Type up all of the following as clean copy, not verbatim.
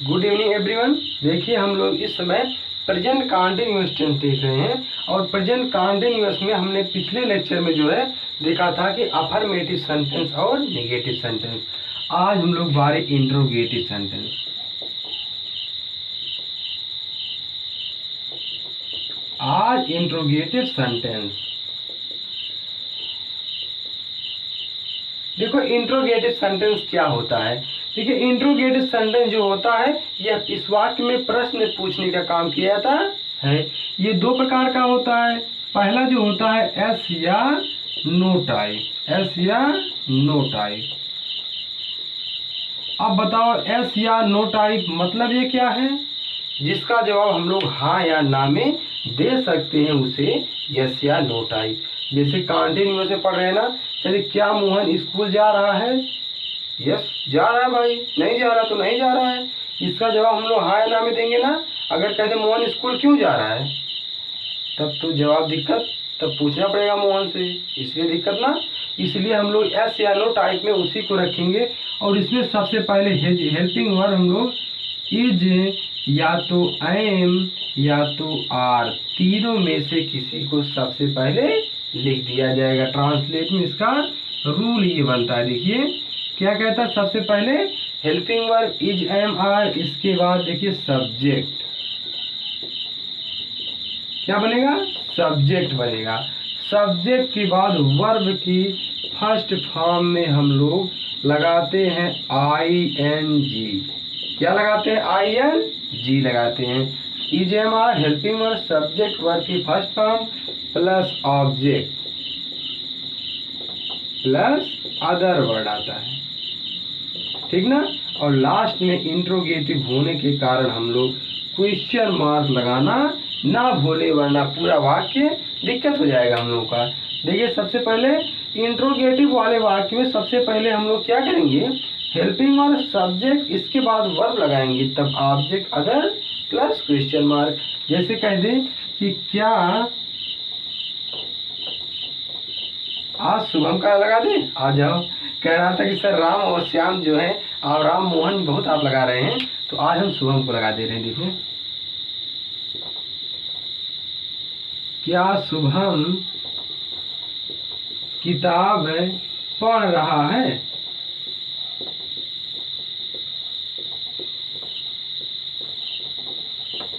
Good evening everyone. देखिए हम लोग इस समय प्रेजेंट कंटिन्यूअस टेंस देख रहे हैं और प्रेजेंट कंटिन्यूअस में हमने पिछले लेक्चर में जो है देखा था कि अफर्मेटिव सेंटेंस और नेगेटिव सेंटेंस। आज हम लोग बारे इंट्रोगेटिव सेंटेंस। आज इंट्रोगेटिव सेंटेंस। देखो इंट्रोगेटिव सेंटेंस क्या होता है। देखिए इंट्रोगेटिव सेंटेंस जो होता है यह इस वाक्य में प्रश्न पूछने का काम किया जाता है। ये दो प्रकार का होता है। पहला जो होता है एस या नो टाइप। एस या नो टाइप। अब बताओ एस या नो टाइप मतलब ये क्या है। जिसका जवाब हम लोग हाँ या ना में दे सकते हैं उसे यस या नो टाइप। जैसे कंटिन्यूअस में पढ़ रहे हैं ना, यदि क्या मोहन स्कूल जा रहा है, यस जा रहा है भाई, नहीं जा रहा तो नहीं जा रहा है। इसका जवाब हम लोग हाँ या ना में देंगे ना। अगर कहते मोहन स्कूल क्यों जा रहा है, तब तो जवाब दिक्कत, तब पूछना पड़ेगा मोहन से, इसलिए दिक्कत ना। इसलिए हम लोग एस या नो टाइप में उसी को रखेंगे। और इसमें सबसे पहले हेल्पिंग वर्ब हम लोग इज या तो एम या तो आर, तीनों में से किसी को सबसे पहले लिख दिया जाएगा। ट्रांसलेट में इसका रूल ये बनता है। देखिए क्या कहता है, सबसे पहले helping verb is am are, इसके बाद देखिए सब्जेक्ट क्या बनेगा, सब्जेक्ट बनेगा। सब्जेक्ट के बाद वर्ब की फर्स्ट फॉर्म में हम लोग लगाते हैं आई एन जी। क्या लगाते हैं, आई एन जी लगाते हैं। Is am are helping verb subject verb की first form plus object plus other word आता है, ठीक ना। और लास्ट में इंट्रोगेटिव होने के कारण हम लोग क्वेश्चन मार्क लगाना ना भूले, वरना पूरा वाक्य दिक्कत हो जाएगा हम लोगों का। देखिए सबसे पहले इंट्रोगेटिव वाले वाक्य में सबसे पहले हम लोग क्या करेंगे, हेल्पिंग वर्ब सब्जेक्ट, इसके बाद वर्ब लगाएंगे, तब object other plus question mark. जैसे कह दे कि क्या आज शुभम का लगा दे, आ जाओ। कह रहा था कि सर राम और श्याम जो है और राम मोहन बहुत आप लगा रहे हैं, तो आज हम शुभम को लगा दे रहे हैं। देखो क्या शुभम किताब पढ़ रहा है।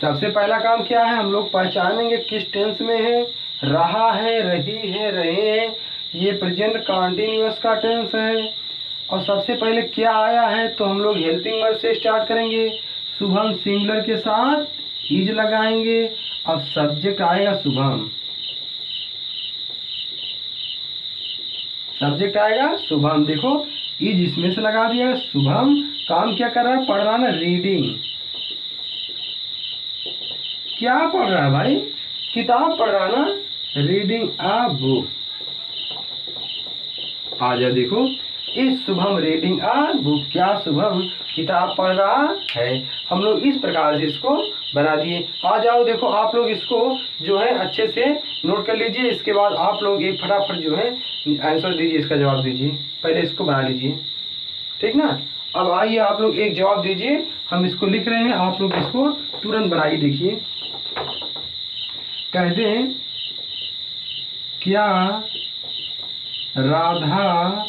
सबसे पहला काम क्या है, हम लोग पहचानेंगे किस टेंस में है। रहा है, रही है, रहे हैं, ये प्रेजेंट कंटिन्यूअस का टेंस है। और सबसे पहले क्या आया है, तो हम लोग हेल्पिंग वर्ब से स्टार्ट करेंगे। शुभम सिंगुलर के साथ इज लगाएंगे। अब सब्जेक्ट आएगा शुभम, सब्जेक्ट आएगा शुभम। देखो इज इसमें से लगा दिया। शुभम काम क्या कर रहा है, पढ़ रहा ना, रीडिंग। क्या पढ़ रहा है भाई, किताब पढ़ रहा ना, रीडिंग अ बुक। आ जाओ, देखो इस शुभम रीडिंग अ बुक, क्या शुभम किताब पढ़ रहा है। हम लोग इस प्रकार से इसको बना दिए। आ जाओ, देखो आप लोग इसको जो है अच्छे से नोट कर लीजिए। इसके बाद आप लोग एक फटाफट जो है आंसर दीजिए, इसका जवाब दीजिए। पहले इसको बना लीजिए, ठीक ना। अब आइए आप लोग एक जवाब दीजिए, हम इसको लिख रहे हैं, आप लोग इसको तुरंत बनाइए। देखिए कहते हैं क्या राधा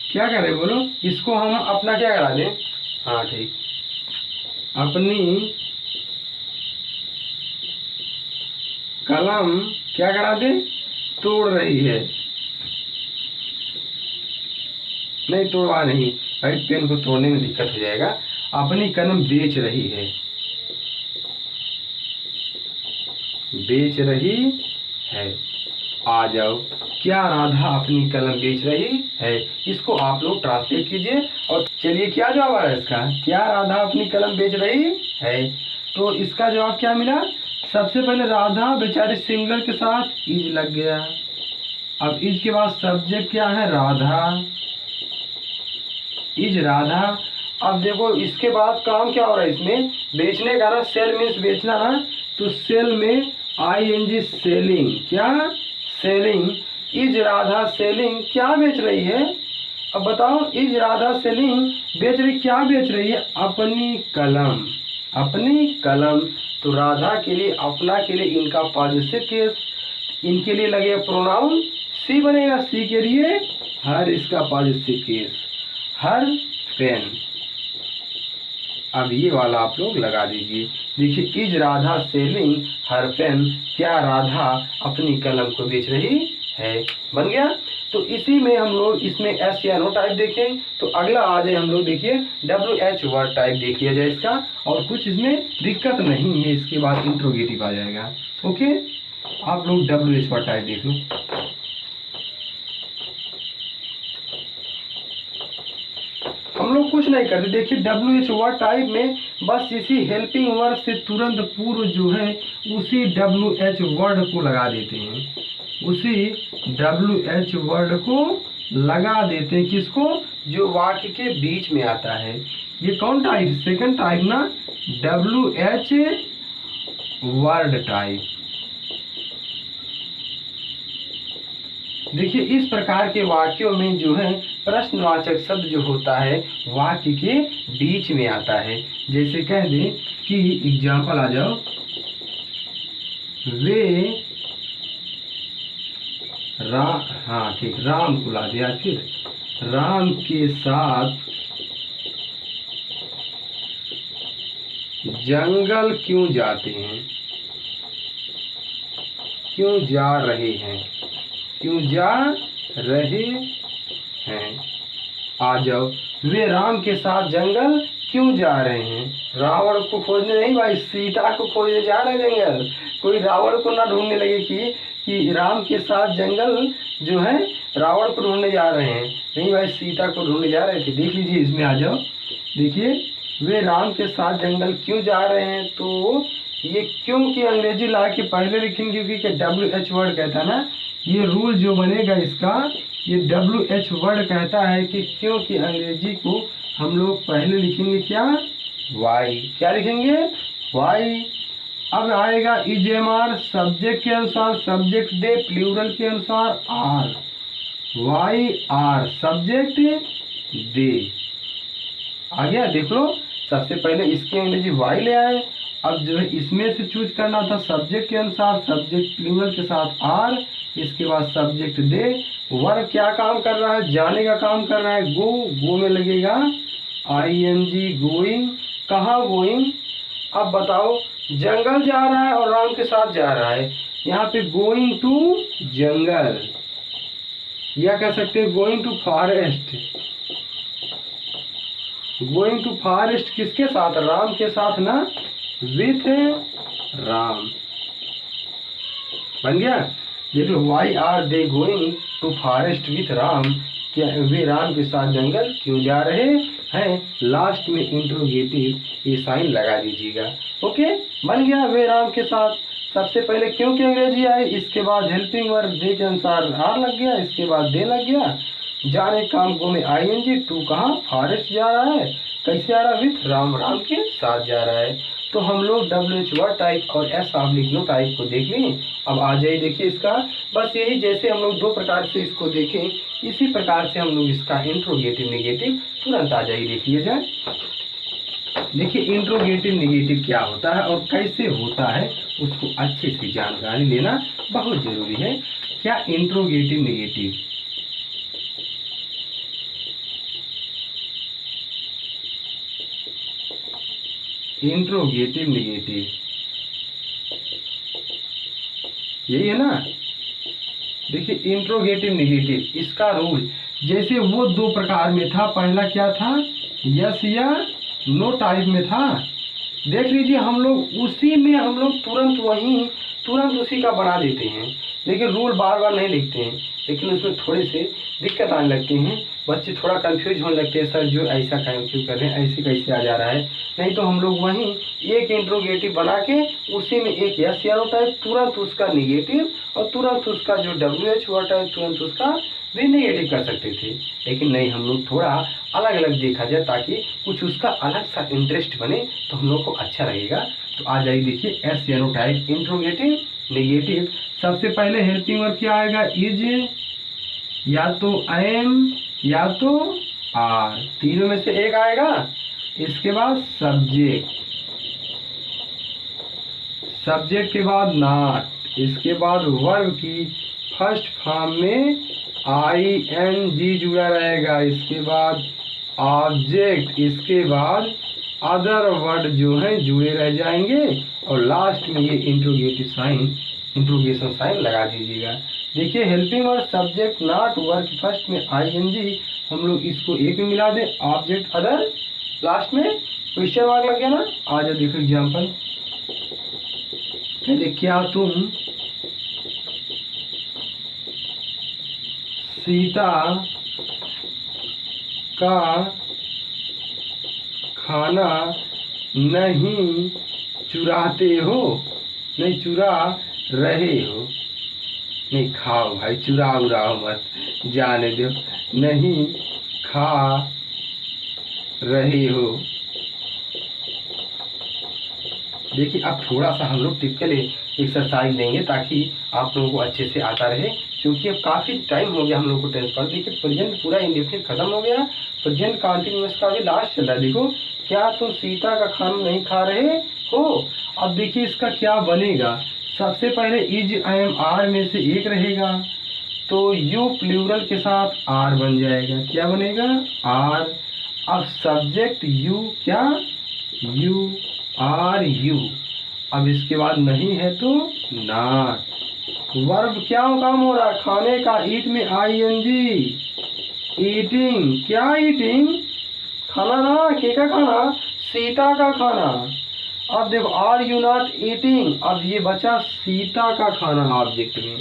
क्या करे, बोलो इसको हम अपना क्या करा दें। हाँ ठीक, अपनी कलम क्या करा दे, तोड़ रही है। नहीं तोड़वा नहीं भाई, पेन को तोड़ने में दिक्कत हो जाएगा। अपनी कलम बेच रही है, बेच रही है। आ जाओ, क्या राधा अपनी कलम बेच रही है, इसको आप लोग ट्रांसलेट कीजिए। और चलिए क्या जवाब आ रहा है इसका, क्या राधा अपनी कलम बेच रही है। तो इसका जवाब क्या मिला, सबसे पहले राधा बेचारी सिंगुलर के साथ इज लग गया। अब इज के बाद सब्जेक्ट क्या है, राधा, इज राधा। अब देखो इसके बाद काम क्या हो रहा है, इसमें बेचने का ना, सेल मीन्स बेचना ना, तो सेल में आई एन जी सेलिंग, क्या सेलिंग। इज राधा सेलिंग, क्या बेच रही है, अब बताओ, इज राधा सेलिंग, बेच रही, क्या बेच रही है? अपनी कलम, अपनी कलम। तो राधा के लिए, अपना के लिए इनका पॉजिटिव केस, इनके लिए लगेगा प्रोनाउन सी बनेगा, सी के लिए हर, इसका पॉजिटिव केस हर पेन। अब ये वाला आप लोग लगा दीजिए। देखिए, is Radha selling her pen, क्या राधा अपनी कलम को बेच रही है, बन गया। तो इसी में हम लोग इसमें एस या नो टाइप देखें। तो अगला आ जाए हम लोग, देखिए WH वर्ड टाइप देख लिया जाए इसका, और कुछ इसमें दिक्कत नहीं है, इसके बाद इंट्रोगेटिव आ जाएगा। ओके, आप लोग WH वर्ड टाइप देख लो। हम लोग कुछ नहीं करते, देखिए WH वर्ड टाइप में बस इसी हेल्पिंग वर्ड से तुरंत पूर्व जो है उसी WH वर्ड को लगा देते हैं, उसी WH वर्ड को लगा देते हैं। किसको? जो वाक्य के बीच में आता है। ये कौन टाइप? सेकंड टाइप ना, WH वर्ड टाइप। देखिए, इस प्रकार के वाक्यों में जो है प्रश्नवाचक शब्द जो होता है वाक्य के बीच में आता है। जैसे कह दें कि एग्जाम्पल आ जाओ, वे हाँ ठीक, राम को ला दिया, फिर राम के साथ जंगल क्यों जाते हैं, क्यों जा रहे हैं, क्यों जा रहे हैं। आ जाओ, वे राम के साथ जंगल क्यों जा रहे हैं? रावण को खोजने नहीं भाई, सीता को खोजने जा रहे हैं जंगल। कोई रावण को ना ढूंढने लगे कि राम के साथ जंगल जो है रावण को ढूंढने जा रहे हैं, नहीं भाई, सीता को ढूंढने जा रहे थे। देख लीजिए, इसमें आ जाओ, देखिए वे राम के साथ जंगल क्यों जा रहे हैं। तो ये क्यों की अंग्रेजी ला के पहले लिखेंगे, क्योंकि WH वर्ड कहता है ना, ये रूल जो बनेगा इसका, ये WH वर्ड कहता है कि क्यों की अंग्रेजी को हम लोग पहले लिखेंगे क्या? वाई। क्या लिखेंगे? वाई। अब आएगा इजेमार, सब्जेक्ट के अनुसार सब्जेक्ट दे, प्लूरल के अनुसार are, Y are, subject they. आ गया, देख लो, सबसे पहले इसकी अंग्रेजी वाई ले आए। अब जो है इसमें से चूज करना था सब्जेक्ट के अनुसार, सब्जेक्ट प्लूरल के साथ आर, इसके बाद सब्जेक्ट दे। वर्ब क्या काम कर रहा है? जाने का काम कर रहा है, गो, गो में लगेगा ING, गोइंग। कहाँ गोइंग? अब बताओ, जंगल जा रहा है और राम के साथ जा रहा है, यहाँ पे गोइंग टू जंगल, या कह सकते हैं going to forest. Going to forest किसके साथ? राम के साथ ना, विथ राम। बन गया। देखो, why are they going to forest with Ram, क्या वे राम के साथ जंगल क्यों जा रहे हैं। लास्ट में इंट्रोगेटिव ये साइन लगा दीजिएगा। ओके, बन गया वे राम के साथ। सबसे पहले क्यों की अंग्रेजी आई, इसके बाद हेल्पिंग वर्ब दे के अनुसार आर लग गया, इसके बाद दे लग गया। जाने काम को में ING, टू कहाँ? फॉरेस्ट जा रहा है, कैसे आ रहा है? विथ राम, राम के साथ जा रहा है। तो हम लोग WH वर्ड टाइप और S नो टाइप को देख लें। अब आ जाइए, देखिए इसका बस यही, जैसे हम लोग दो प्रकार से इसको देखें, इसी प्रकार से हम लोग इसका इंट्रोगेटिव नेगेटिव तुरंत आ जाइए, देख लिया जाए। देखिए, इंट्रोगेटिव नेगेटिव क्या होता है और कैसे होता है, उसको अच्छे से जानकारी लेना बहुत जरूरी है। क्या इंट्रोगेटिव नेगेटिव? इंट्रोगेटिव नेगेटिव यही है ना। देखिए, इंट्रोगेटिव नेगेटिव इसका रूल जैसे वो दो प्रकार में था, पहला क्या था? यस या नो टाइप में था। देख लीजिए, हम लोग उसी में हम लोग तुरंत उसी का बना देते हैं, लेकिन रूल बार बार नहीं लिखते हैं, लेकिन उसमें थोड़े से दिक्कत आने लगती हैं, बच्चे थोड़ा कंफ्यूज होने लगते हैं, सर जो ऐसा क्यों कर रहे हैं, ऐसे कैसे आ जा रहा है। नहीं तो हम लोग वहीं एक इंट्रोगेटिव बना के उसी में एक यस या नो टाइप, तुरंत उसका निगेटिव और तुरंत उसका जो WH वर्ड है तुरंत उसका भी नेगेटिव कर सकते थे। लेकिन नहीं, हम लोग थोड़ा अलग अलग देखा जाए ताकि कुछ उसका अलग सा इंटरेस्ट बने, तो हम लोग को अच्छा लगेगा। तो आ जाइए, देखिए एस या नो टाइप इंट्रोगेटिव नेगेटिव। सबसे पहले हेल्पिंग वर्ब क्या आएगा? इज, या तो एम या तो आर, तीनों में से एक आएगा। इसके बाद सब्जेक्ट, सब्जेक्ट के बाद नॉट, इसके बाद वर्ब की फर्स्ट फॉर्म में ING जुड़ा रहेगा, इसके बाद ऑब्जेक्ट, इसके बाद अदर वर्ड जो है जुड़े रह जाएंगे और लास्ट में ये इंट्रोगेटिव साइन, इंट्रोगेशन साइन लगा दीजिएगा। देखिए helping word subject not verb first में ING, हम लोग इसको एक में मिला दें, ऑब्जेक्ट अदर, लास्ट में क्वेश्चन मार्क लग गया ना। आ जाओ देखो एग्जाम्पल, कहते क्या तुम सीता का खाना नहीं चुराते हो, नहीं चुरा रहे हो, नहीं खाओ भाई, चुरा उराओ मत, जाने दो, नहीं खा रहे हो। देखिए अब थोड़ा सा हम लोग टिपिकल एक्सरसाइज लेंगे ताकि आप लोगों को अच्छे से आता रहे, क्योंकि अब काफ़ी टाइम हो गया हम लोग को टेंस पर। देखिए प्रेजेंट पूरा इंडेफिनिट खत्म हो गया, प्रेजेंट कंटिन्यूअस का भी लास्ट चल रहा है। देखो क्या तुम सीता का खाना नहीं खा रहे हो। अब देखिए इसका क्या बनेगा, सबसे पहले इज एम आर में से एक रहेगा तो यू प्लूरल के साथ आर बन जाएगा, क्या बनेगा आर। अब सब्जेक्ट यू, क्या यू आर यू, अब इसके बाद नहीं है तो नॉट। वर्ब क्या काम हो रहा है, खाने का, ईट में ING, ईटिंग, क्या ईटिंग, खाना ना, के का खाना, सीता का खाना। अब देखो आर यू नॉट ईटिंग, अब ये बचा सीता का खाना, ऑब्जेक्ट में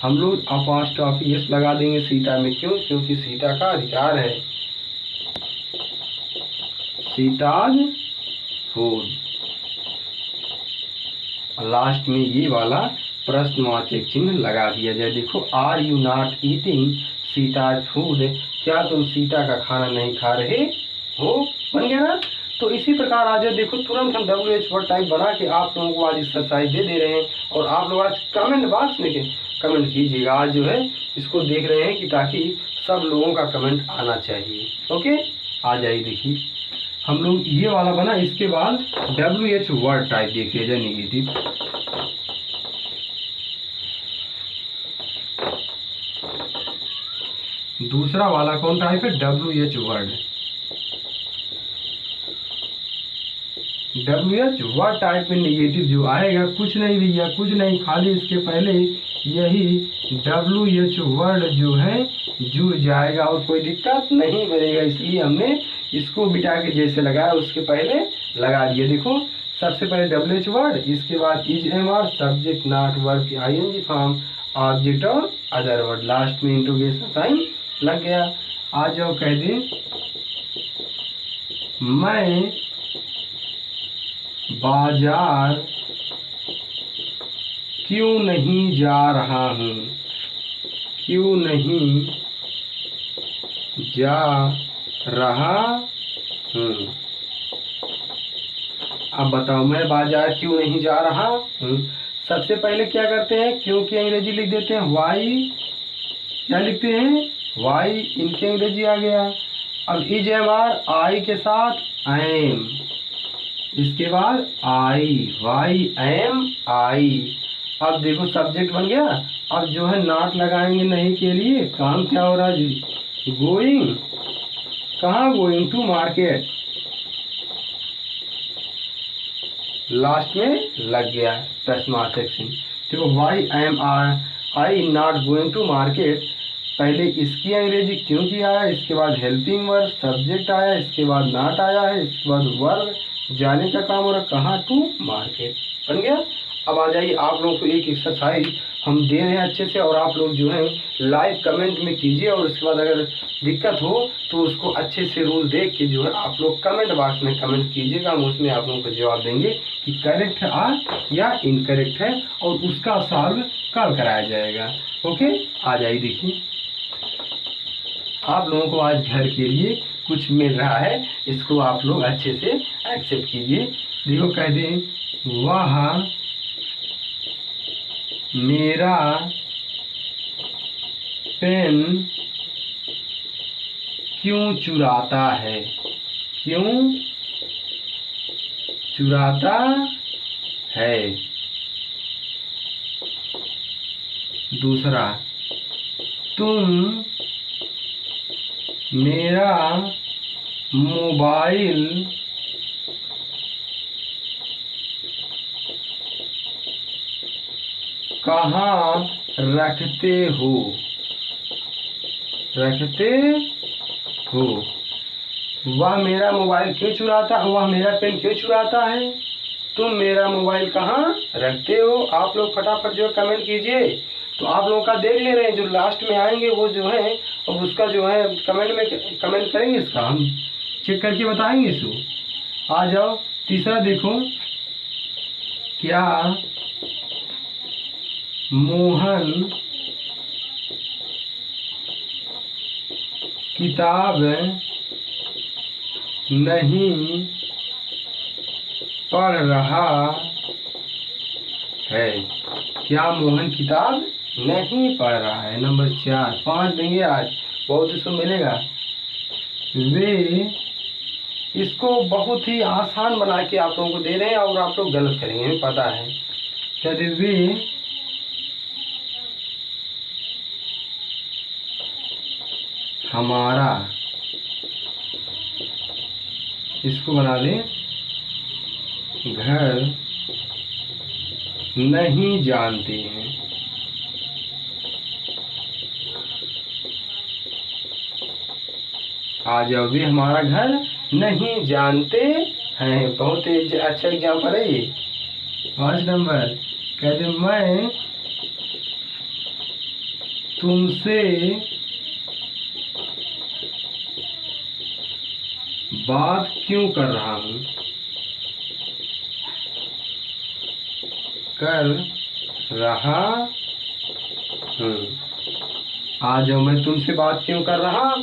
हम लोग अपॉस्ट्रोफी एस लगा देंगे सीता में, क्यों, क्योंकि सीता का अधिकार है, सीताज फूड। लास्ट में ये वाला प्रश्नवाचक चिन्ह लगा दिया जाए। देखो are you not eating Sita's food, क्या तुम सीता का खाना नहीं खा रहे हो, बन गया ना। तो इसी प्रकार आज देखो तुरंत हम WH वर्ड टाइप बना के आप लोगों को आज एक्सरसाइज दे रहे हैं, और आप लोग आज कमेंट बॉक्स में कमेंट कीजिएगा। आज जो है इसको देख रहे हैं कि ताकि सब लोगों का कमेंट आना चाहिए। ओके आ जाइए, देखिए हम लोग ये वाला बना, इसके बाद WH वर्ड टाइप देख लीजिए निगेटिव। दूसरा वाला कौन टाइप है, WH word. WH word type में निगेटिव जो आएगा, कुछ नहीं भैया कुछ नहीं, खाली इसके पहले यही WH वर्ड जो है जुड़ जाएगा और कोई दिक्कत नहीं बनेगा, इसलिए हमने इसको बिटा के जैसे लगाया उसके पहले लगा दिया। देखो सबसे पहले WH वर्ड, इसके बाद is MR, subject not verb की ING फॉर्म, ऑब्जेक्ट और अदर वर्ड, लास्ट में इंट्रोगेशन साइन लग गया। आ जाओ कह दें मैं बाजार क्यों नहीं जा रहा हूँ, क्यों नहीं जा रहा हूँ। अब बताओ मैं बाजार क्यों नहीं जा रहा हूँ। सबसे पहले क्या करते हैं, क्यों की अंग्रेजी लिख देते हैं वाई, क्या लिखते हैं वाई, इनके अंग्रेजी आ गया। अब इज MR आई के साथ एम, इसके बाद आई, वाई एम आई। अब देखो सब्जेक्ट बन गया। अब जो है नॉट लगाएंगे नहीं के लिए, काम क्या हो रहा है जी, गोइंग, कहाँ गोइंग टू मार्केट, लास्ट में लग गया प्रश्नवाचक चिन्ह। देखो why am I not going to market, पहले इसकी अंग्रेजी क्यों की आया, इसके बाद हेल्पिंग वर्ब, सब्जेक्ट आया, इसके बाद नॉट आया है, इसके बाद वर्ब, जाने का काम हो रहा कहाँ, टू मार्केट, बन गया। अब आ जाइए आप लोगों को एक एक्सरसाइज हम दे रहे हैं अच्छे से, और आप लोग जो है लाइव कमेंट में कीजिए, और उसके बाद अगर दिक्कत हो तो उसको अच्छे से रूल देख के जो है आप लोग कमेंट बॉक्स में कमेंट कीजिएगा, हम उसमें आप लोगों को जवाब देंगे कि करेक्ट है या इनकरेक्ट है, और उसका सॉल्व कल कराया जाएगा। ओके आ जाइए, देखिए आप लोगों को आज घर के लिए कुछ मिल रहा है, इसको आप लोग अच्छे से एक्सेप्ट कीजिए। देखो कह दें वह मेरा पेन क्यों चुराता है? क्यों चुराता है? दूसरा, तुम मेरा मोबाइल कहाँ रखते हो? रखते हो। वह मेरा मोबाइल क्यों चुराता है? वह मेरा पेन क्यों चुराता है? तुम मेरा मोबाइल कहाँ रखते हो? आप लोग फटाफट जो कमेंट कीजिए। तो आप लोगों का देख ले रहे हैं, जो लास्ट में आएंगे वो जो है अब उसका जो है कमेंट में कमेंट करेंगे, इसका हम चेक करके बताएंगे इसको। आ जाओ, तीसरा देखो, क्या मोहन किताब नहीं पढ़ रहा है? क्या मोहन किताब नहीं पढ़ रहा है? नंबर 4, 5 देंगे आज, बहुत इसको मिलेगा। वे इसको बहुत ही आसान बना के आप लोगों को दे रहे हैं और आप लोग गलत करेंगे, हमें पता है। कहते वे हमारा, इसको बना दें घर नहीं जानते हैं। आ जाओ, वे हमारा घर नहीं जानते हैं। बहुत ही अच्छा एग्जाम्पल है ये। 5 नंबर, कहते मैं तुमसे बात क्यों कर रहा हूँ? कर रहा हूँ। आ जाओ, मैं तुमसे बात क्यों कर रहा हूँ।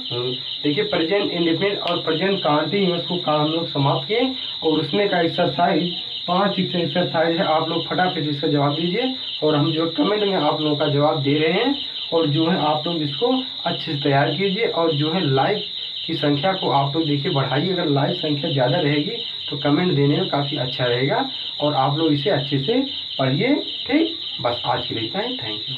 देखिए, प्रेजेंट इंडेफिनिट और प्रेजेंट कंटीन्यूअस को काम हम लोग समाप्त किए और उसमें का एक्सरसाइज 5 एक्सरसाइज है। आप लोग फटाफट इसका जवाब दीजिए और हम जो कमेंट में आप लोगों का जवाब दे रहे हैं और जो है आप लोग इसको अच्छे से तैयार कीजिए और जो है लाइक की संख्या को आप लोग देखिए बढ़ाइए। अगर लाइक संख्या ज़्यादा रहेगी तो कमेंट देने में काफ़ी अच्छा रहेगा और आप लोग इसे अच्छे से पढ़िए। ठीक, बस आज के लिए इतना ही। Thank you.